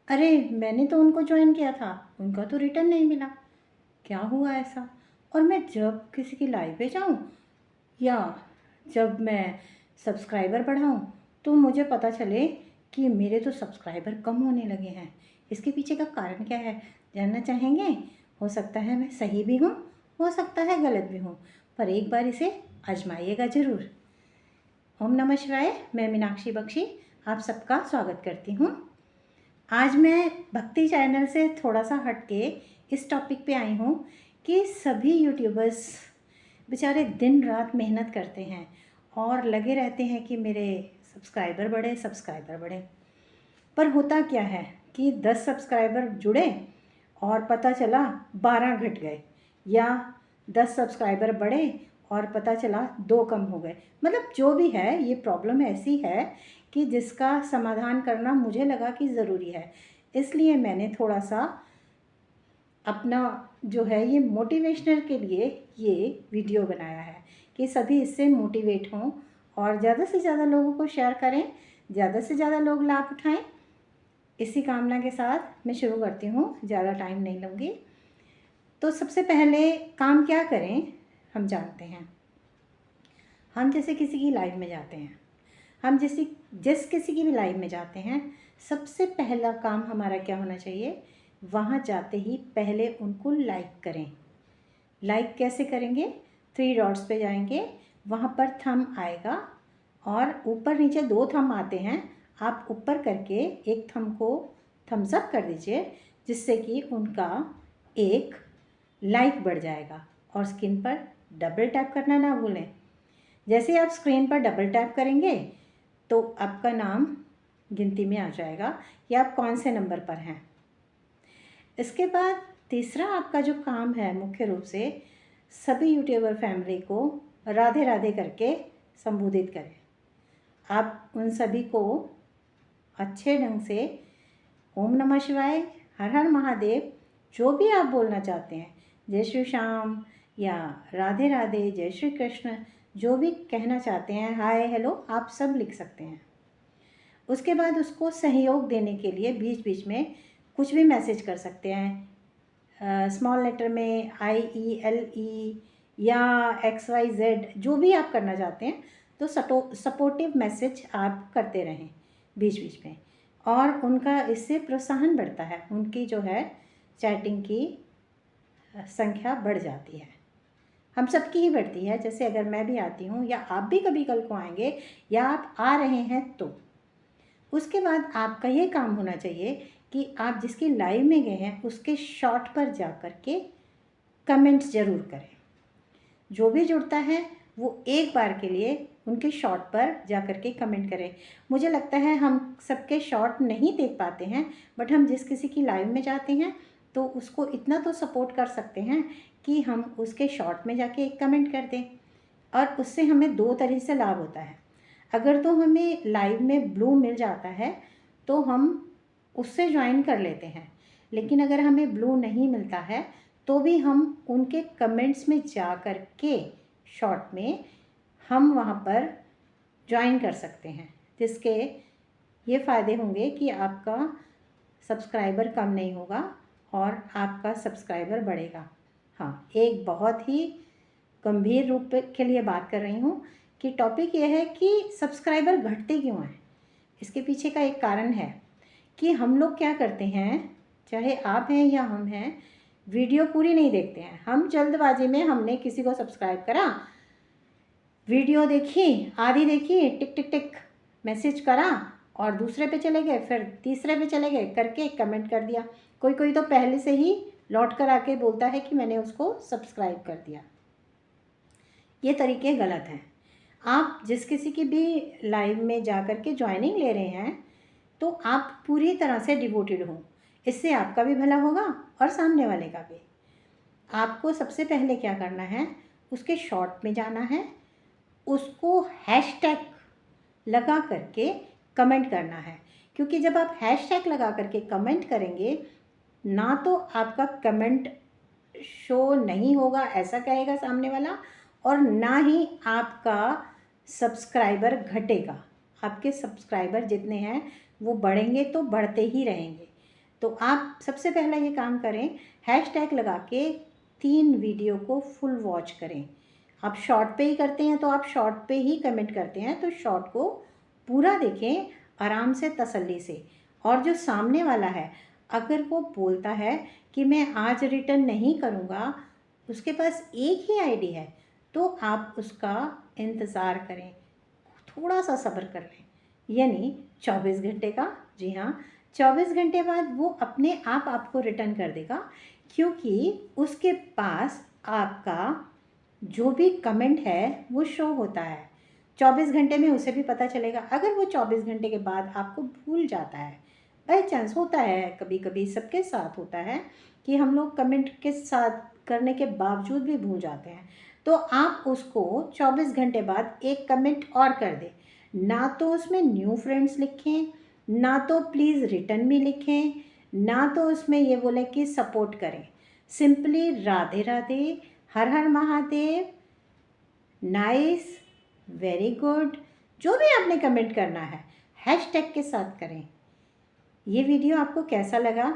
अरे मैंने तो उनको ज्वाइन किया था, उनका तो रिटर्न नहीं मिला। क्या हुआ ऐसा? और मैं जब किसी की लाइव पे जाऊँ या जब मैं सब्सक्राइबर बढ़ाऊँ तो मुझे पता चले कि मेरे तो सब्सक्राइबर कम होने लगे हैं। इसके पीछे का कारण क्या है, जानना चाहेंगे? हो सकता है मैं सही भी हूँ, हो सकता है गलत भी हूँ, पर एक बार इसे आजमाइएगा ज़रूर। ओम नमः शिवाय। मैं मीनाक्षी बख्शी आप सबका स्वागत करती हूँ। आज मैं भक्ति चैनल से थोड़ा सा हट के इस टॉपिक पे आई हूँ कि सभी यूट्यूबर्स बेचारे दिन रात मेहनत करते हैं और लगे रहते हैं कि मेरे सब्सक्राइबर बढ़े। पर होता क्या है कि 10 सब्सक्राइबर जुड़े और पता चला 12 घट गए, या 10 सब्सक्राइबर बढ़े और पता चला 2 कम हो गए। मतलब जो भी है, ये प्रॉब्लम ऐसी है कि जिसका समाधान करना मुझे लगा कि ज़रूरी है। इसलिए मैंने थोड़ा सा अपना जो है ये मोटिवेशनल के लिए ये वीडियो बनाया है कि सभी इससे मोटिवेट हों और ज़्यादा से ज़्यादा लोगों को शेयर करें, ज़्यादा से ज़्यादा लोग लाभ उठाएं। इसी कामना के साथ मैं शुरू करती हूँ, ज़्यादा टाइम नहीं लूँगी। तो सबसे पहले काम क्या करें हम जानते हैं। हम जैसे किसी की लाइव में जाते हैं, हम जिस किसी की भी लाइव में जाते हैं, सबसे पहला काम हमारा क्या होना चाहिए? वहाँ जाते ही पहले उनको लाइक करें। लाइक कैसे करेंगे? 3 डॉट्स पे जाएंगे, वहाँ पर थंब आएगा और ऊपर नीचे 2 थंब आते हैं। आप ऊपर करके एक थंब को थम्स अप कर दीजिए, जिससे कि उनका एक लाइक बढ़ जाएगा। और स्क्रीन पर डबल टैप करना ना भूलें। जैसे आप स्क्रीन पर डबल टैप करेंगे तो आपका नाम गिनती में आ जाएगा कि आप कौन से नंबर पर हैं। इसके बाद तीसरा आपका जो काम है, मुख्य रूप से सभी यूट्यूबर फैमिली को राधे राधे करके संबोधित करें। आप उन सभी को अच्छे ढंग से ओम नमः शिवाय, हर हर महादेव, जो भी आप बोलना चाहते हैं, जय श्री श्याम या राधे राधे, जय श्री कृष्ण, जो भी कहना चाहते हैं, हाय हेलो, आप सब लिख सकते हैं। उसके बाद उसको सहयोग देने के लिए बीच बीच में कुछ भी मैसेज कर सकते हैं, स्मॉल लेटर में IELE या XYZ, जो भी आप करना चाहते हैं। तो सपोर्टिव मैसेज आप करते रहें बीच बीच में, और उनका इससे प्रोत्साहन बढ़ता है, उनकी जो है चैटिंग की संख्या बढ़ जाती है। हम सबकी ही बढ़ती है। जैसे अगर मैं भी आती हूँ या आप भी कभी कल को आएंगे या आप आ रहे हैं, तो उसके बाद आपका ये काम होना चाहिए कि आप जिसकी लाइव में गए हैं उसके शॉर्ट पर जा कर के कमेंट्स ज़रूर करें। जो भी जुड़ता है वो एक बार के लिए उनके शॉर्ट पर जा कर के कमेंट करें। मुझे लगता है हम सबके शॉर्ट नहीं देख पाते हैं, बट हम जिस किसी की लाइव में जाते हैं तो उसको इतना तो सपोर्ट कर सकते हैं कि हम उसके शॉर्ट में जाके एक कमेंट कर दें। और उससे हमें 2 तरह से लाभ होता है। अगर तो हमें लाइव में ब्लू मिल जाता है तो हम उससे ज्वाइन कर लेते हैं, लेकिन अगर हमें ब्लू नहीं मिलता है तो भी हम उनके कमेंट्स में जा कर के शॉर्ट में हम वहाँ पर ज्वाइन कर सकते हैं, जिसके ये फ़ायदे होंगे कि आपका सब्सक्राइबर कम नहीं होगा और आपका सब्सक्राइबर बढ़ेगा। हाँ, एक बहुत ही गंभीर रूप के लिए बात कर रही हूँ कि टॉपिक ये है कि सब्सक्राइबर घटते क्यों हैं। इसके पीछे का एक कारण है कि हम लोग क्या करते हैं, चाहे आप हैं या हम हैं, वीडियो पूरी नहीं देखते हैं। हम जल्दबाजी में हमने किसी को सब्सक्राइब करा, वीडियो देखी, आधी देखी, टिक टिक टिक मैसेज करा और दूसरे पे चले गए, फिर तीसरे पे चले गए करके कमेंट कर दिया। कोई कोई तो पहले से ही लौट कर आके बोलता है कि मैंने उसको सब्सक्राइब कर दिया। ये तरीके गलत हैं। आप जिस किसी की भी लाइव में जा कर के ज्वाइनिंग ले रहे हैं तो आप पूरी तरह से डिवोटेड हो। इससे आपका भी भला होगा और सामने वाले का भी। आपको सबसे पहले क्या करना है, उसके शॉर्ट में जाना है, उसको हैशटैग लगा करके कमेंट करना है। क्योंकि जब आप हैशटैग लगा करके कमेंट करेंगे, ना तो आपका कमेंट शो नहीं होगा ऐसा कहेगा सामने वाला, और ना ही आपका सब्सक्राइबर घटेगा। आपके सब्सक्राइबर जितने हैं वो बढ़ेंगे तो बढ़ते ही रहेंगे। तो आप सबसे पहला ये काम करें, हैशटैग लगा के 3 वीडियो को फुल वॉच करें। आप शॉर्ट पे ही करते हैं तो आप शॉर्ट पे ही कमेंट करते हैं, तो शॉर्ट को पूरा देखें आराम से, तसल्ली से। और जो सामने वाला है, अगर वो बोलता है कि मैं आज रिटर्न नहीं करूँगा, उसके पास एक ही आईडी है, तो आप उसका इंतज़ार करें, थोड़ा सा सब्र कर लें। यानी 24 घंटे का, जी हाँ, 24 घंटे बाद वो अपने आप आपको रिटर्न कर देगा, क्योंकि उसके पास आपका जो भी कमेंट है वो शो होता है। 24 घंटे में उसे भी पता चलेगा। अगर वो 24 घंटे के बाद आपको भूल जाता है, बाई चांस होता है, कभी कभी सबके साथ होता है कि हम लोग कमेंट के साथ करने के बावजूद भी भूल जाते हैं, तो आप उसको 24 घंटे बाद एक कमेंट और कर दें। ना तो उसमें न्यू फ्रेंड्स लिखें, ना तो प्लीज़ रिटर्न भी लिखें, ना तो उसमें ये बोलें कि सपोर्ट करें। सिंपली राधे राधे, हर हर महादेव, नाइस, वेरी गुड, जो भी आपने कमेंट करना है हैशटैग के साथ करें। ये वीडियो आपको कैसा लगा?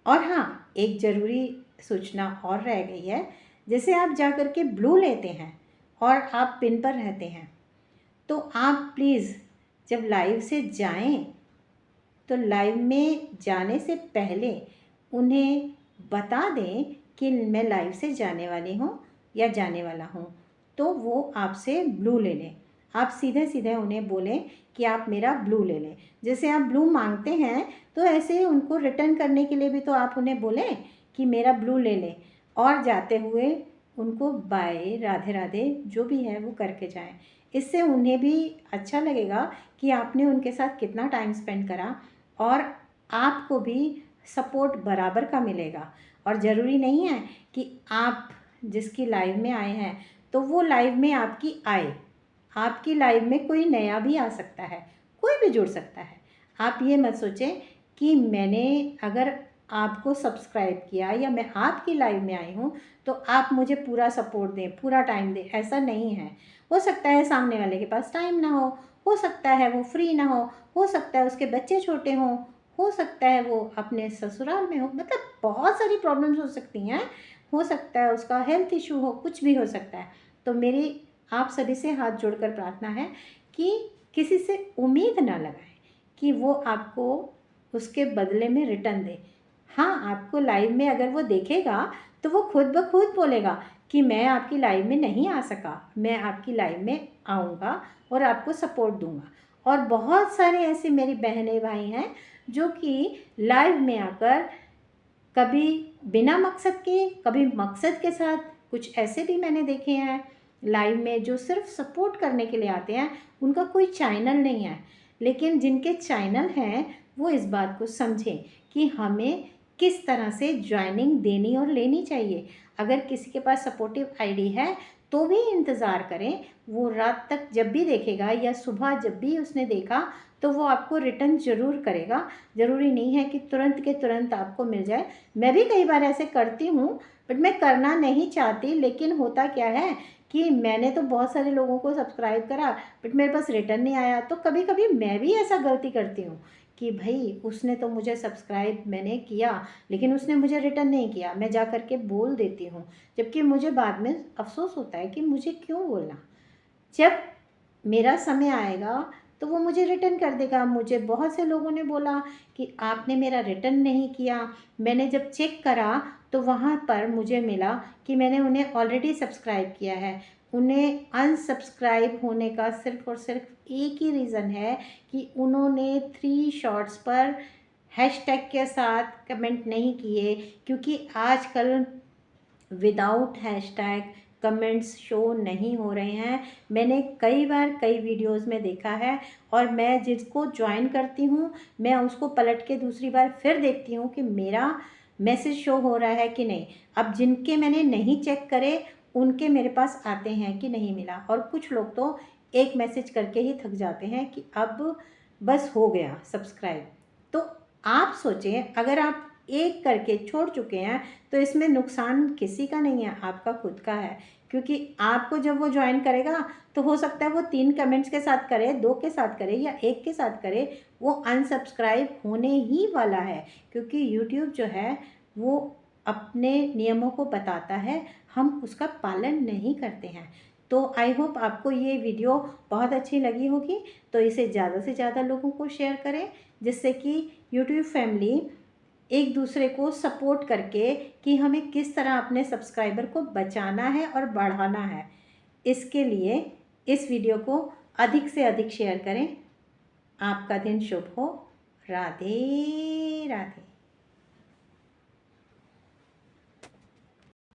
और हाँ, एक ज़रूरी सूचना और रह गई है। जैसे आप जा कर के ब्लू लेते हैं और आप पिन पर रहते हैं, तो आप प्लीज़ जब लाइव से जाएं, तो लाइव में जाने से पहले उन्हें बता दें कि मैं लाइव से जाने वाली हूँ या जाने वाला हूँ, तो वो आपसे ब्लू ले लें। आप सीधे सीधे उन्हें बोलें कि आप मेरा ब्लू ले लें। जैसे आप ब्लू मांगते हैं, तो ऐसे ही उनको रिटर्न करने के लिए भी तो आप उन्हें बोलें कि मेरा ब्लू ले लें, और जाते हुए उनको बाय, राधे राधे, जो भी है वो करके जाएं। इससे उन्हें भी अच्छा लगेगा कि आपने उनके साथ कितना टाइम स्पेंड करा, और आपको भी सपोर्ट बराबर का मिलेगा। और ज़रूरी नहीं है कि आप जिसकी लाइव में आए हैं तो वो लाइव में आपकी आए। आपकी लाइव में कोई नया भी आ सकता है, कोई भी जुड़ सकता है। आप ये मत सोचें कि मैंने अगर आपको सब्सक्राइब किया या मैं आपकी लाइव में आई हूँ तो आप मुझे पूरा सपोर्ट दें, पूरा टाइम दें। ऐसा नहीं है। हो सकता है सामने वाले के पास टाइम ना हो सकता है वो फ्री ना हो सकता है उसके बच्चे छोटे हों, हो सकता है वो अपने ससुराल में हो, मतलब बहुत सारी प्रॉब्लम्स हो सकती हैं। हो सकता है उसका हेल्थ इशू हो, कुछ भी हो सकता है। तो मेरी आप सभी से हाथ जोड़कर प्रार्थना है कि किसी से उम्मीद ना लगाएं कि वो आपको उसके बदले में रिटर्न दे। हाँ, आपको लाइव में अगर वो देखेगा तो वो खुद ब खुद बोलेगा कि मैं आपकी लाइव में नहीं आ सका, मैं आपकी लाइव में आऊँगा और आपको सपोर्ट दूँगा। और बहुत सारे ऐसे मेरी बहनें भाई हैं जो कि लाइव में आकर कभी बिना मकसद के, कभी मकसद के साथ, कुछ ऐसे भी मैंने देखे हैं लाइव में जो सिर्फ सपोर्ट करने के लिए आते हैं। उनका कोई चैनल नहीं है, लेकिन जिनके चैनल हैं वो इस बात को समझें कि हमें किस तरह से ज्वाइनिंग देनी और लेनी चाहिए। अगर किसी के पास सपोर्टिव आईडी है तो भी इंतज़ार करें, वो रात तक जब भी देखेगा या सुबह जब भी उसने देखा तो वो आपको रिटर्न ज़रूर करेगा। ज़रूरी नहीं है कि तुरंत के तुरंत आपको मिल जाए। मैं भी कई बार ऐसे करती हूँ, बट मैं करना नहीं चाहती, लेकिन होता क्या है कि मैंने तो बहुत सारे लोगों को सब्सक्राइब करा बट मेरे पास रिटर्न नहीं आया। तो कभी कभी मैं भी ऐसा गलती करती हूँ कि भाई उसने तो मुझे सब्सक्राइब मैंने किया लेकिन उसने मुझे रिटर्न नहीं किया, मैं जा कर के बोल देती हूँ, जबकि मुझे बाद में अफसोस होता है कि मुझे क्यों बोलना। जब मेरा समय आएगा तो वो मुझे रिटर्न कर देगा। मुझे बहुत से लोगों ने बोला कि आपने मेरा रिटर्न नहीं किया। मैंने जब चेक करा तो वहाँ पर मुझे मिला कि मैंने उन्हें ऑलरेडी सब्सक्राइब किया है। उन्हें अनसब्सक्राइब होने का सिर्फ़ और सिर्फ एक ही रीज़न है कि उन्होंने 3 शॉट्स पर हैशटैग के साथ कमेंट नहीं किए, क्योंकि आजकल विदाउट हैशटैग कमेंट्स शो नहीं हो रहे हैं। मैंने कई बार कई वीडियोस में देखा है, और मैं जिसको ज्वाइन करती हूँ मैं उसको पलट के दूसरी बार फिर देखती हूँ कि मेरा मैसेज शो हो रहा है कि नहीं। अब जिनके मैंने नहीं चेक करे उनके मेरे पास आते हैं कि नहीं मिला, और कुछ लोग तो एक मैसेज करके ही थक जाते हैं कि अब बस हो गया सब्सक्राइब। तो आप सोचें, अगर आप एक करके छोड़ चुके हैं तो इसमें नुकसान किसी का नहीं है, आपका खुद का है। क्योंकि आपको जब वो ज्वाइन करेगा तो हो सकता है वो 3 कमेंट्स के साथ करे, 2 के साथ करे या 1 के साथ करे, वो अनसब्सक्राइब होने ही वाला है। क्योंकि यूट्यूब जो है वो अपने नियमों को बताता है, हम उसका पालन नहीं करते हैं। तो आई होप आपको ये वीडियो बहुत अच्छी लगी होगी, तो इसे ज़्यादा से ज़्यादा लोगों को शेयर करें, जिससे कि यूट्यूब फैमिली एक दूसरे को सपोर्ट करके कि हमें किस तरह अपने सब्सक्राइबर को बचाना है और बढ़ाना है, इसके लिए इस वीडियो को अधिक से अधिक शेयर करें। आपका दिन शुभ हो। राधे राधे।